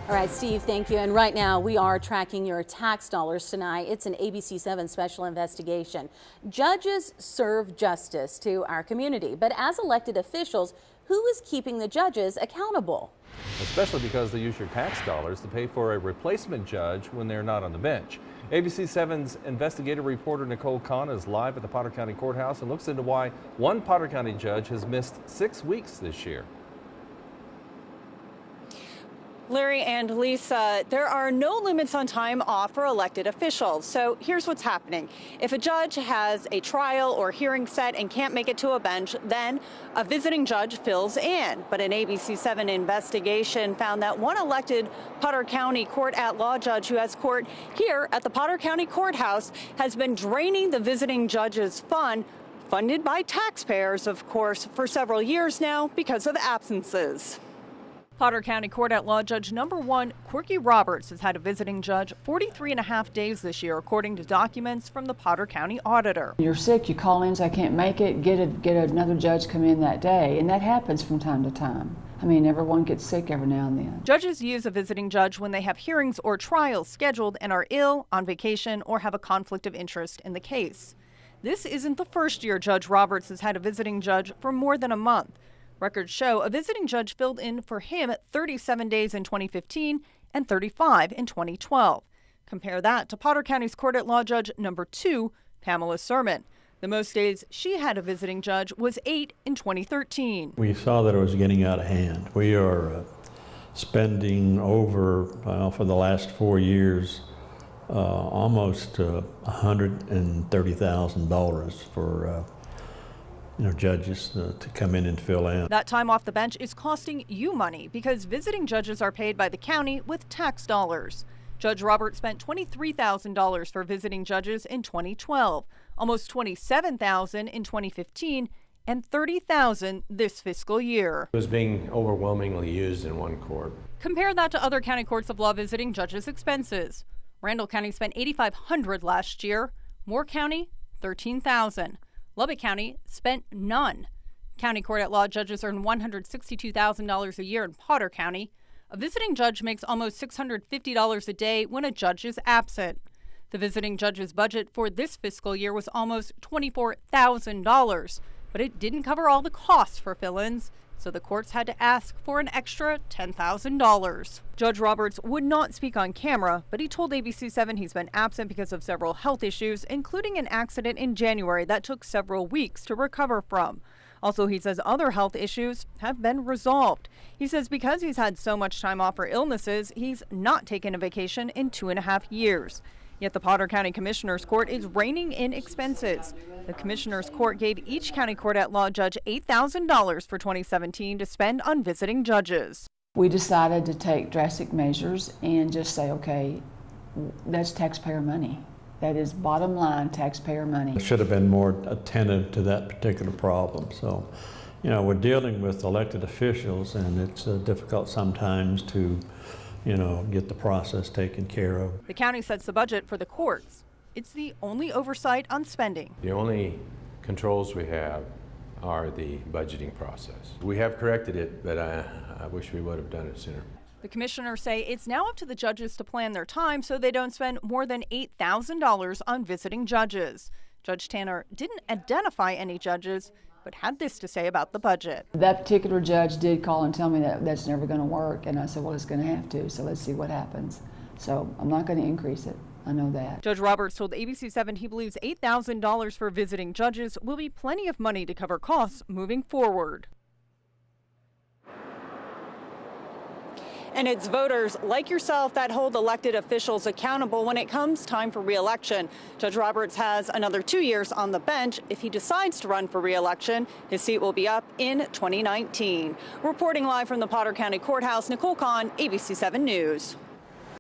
All right, Steve, thank you. And right now we are tracking your tax dollars tonight. It's an ABC7 special investigation. Judges serve justice to our community, but as elected officials, who is keeping the judges accountable? Especially because they use your tax dollars to pay for a replacement judge when they're not on the bench. ABC7's investigative reporter Nicole Kahn is live at the Potter County Courthouse and looks into why one Potter County judge has missed 6 weeks this year. Larry and Lisa, there are no limits on time off for elected officials. So here's what's happening. If a judge has a trial or hearing set and can't make it to a bench, then a visiting judge fills in. But an ABC7 investigation found that one elected Potter County Court-at-Law judge who has court here at the Potter County Courthouse has been draining the visiting judge's fund, funded by taxpayers, of course, for several years now because of absences. Potter County Court-at-Law Judge number 1, Quirky Roberts, has had a visiting judge 43.5 days this year, according to documents from the Potter County Auditor. You're sick, you call in, say I can't make it, get another judge come in that day, and that happens from time to time. I mean, everyone gets sick every now and then. Judges use a visiting judge when they have hearings or trials scheduled and are ill, on vacation, or have a conflict of interest in the case. This isn't the first year Judge Roberts has had a visiting judge for more than a month. Records show a visiting judge filled in for him 37 days in 2015 and 35 in 2012. Compare that to Potter County's Court-at-Law Judge number 2, Pamela Sermon. The most days she had a visiting judge was 8 in 2013. We saw that it was getting out of hand. We are spending over, for the last 4 years, almost $130,000 for judges to come in and fill in. That time off the bench is costing you money because visiting judges are paid by the county with tax dollars. Judge Roberts spent $23,000 for visiting judges in 2012, almost $27,000 in 2015, and $30,000 this fiscal year. It was being overwhelmingly used in one court. Compare that to other county courts of law visiting judges' expenses. Randall County spent $8,500 last year. Moore County, $13,000. Lubbock County spent none. County Court-at-Law judges earn $162,000 a year in Potter County. A visiting judge makes almost $650 a day when a judge is absent. The visiting judge's budget for this fiscal year was almost $24,000, but it didn't cover all the costs for fill-ins, so the courts had to ask for an extra $10,000. Judge Roberts would not speak on camera, but he told ABC7 he's been absent because of several health issues, including an accident in January that took several weeks to recover from. Also, he says other health issues have been resolved. He says because he's had so much time off for illnesses, he's not taken a vacation in 2.5 years. Yet the Potter County Commissioner's Court is reining in expenses. The Commissioner's Court gave each county court-at-law judge $8,000 for 2017 to spend on visiting judges. We decided to take drastic measures and just say, okay, that's taxpayer money. That is bottom line taxpayer money. I should have been more attentive to that particular problem. So, we're dealing with elected officials, and it's difficult sometimes to get the process taken care of. The county sets the budget for the courts. It's the only oversight on spending. The only controls we have are the budgeting process. We have corrected it, but I wish we would have done it sooner. The commissioners say it's now up to the judges to plan their time so they don't spend more than $8,000 on visiting judges. Judge Tanner didn't identify any judges, but had this to say about the budget. That particular judge did call and tell me that that's never going to work, and I said, well, it's going to have to, so let's see what happens. So I'm not going to increase it. I know that. Judge Roberts told ABC7 he believes $8,000 for visiting judges will be plenty of money to cover costs moving forward. And it's voters like yourself that hold elected officials accountable when it comes time for re-election. Judge Roberts has another 2 years on the bench. If he decides to run for re-election, his seat will be up in 2019. Reporting live from the Potter County Courthouse, Nicole Kahn, ABC7 News.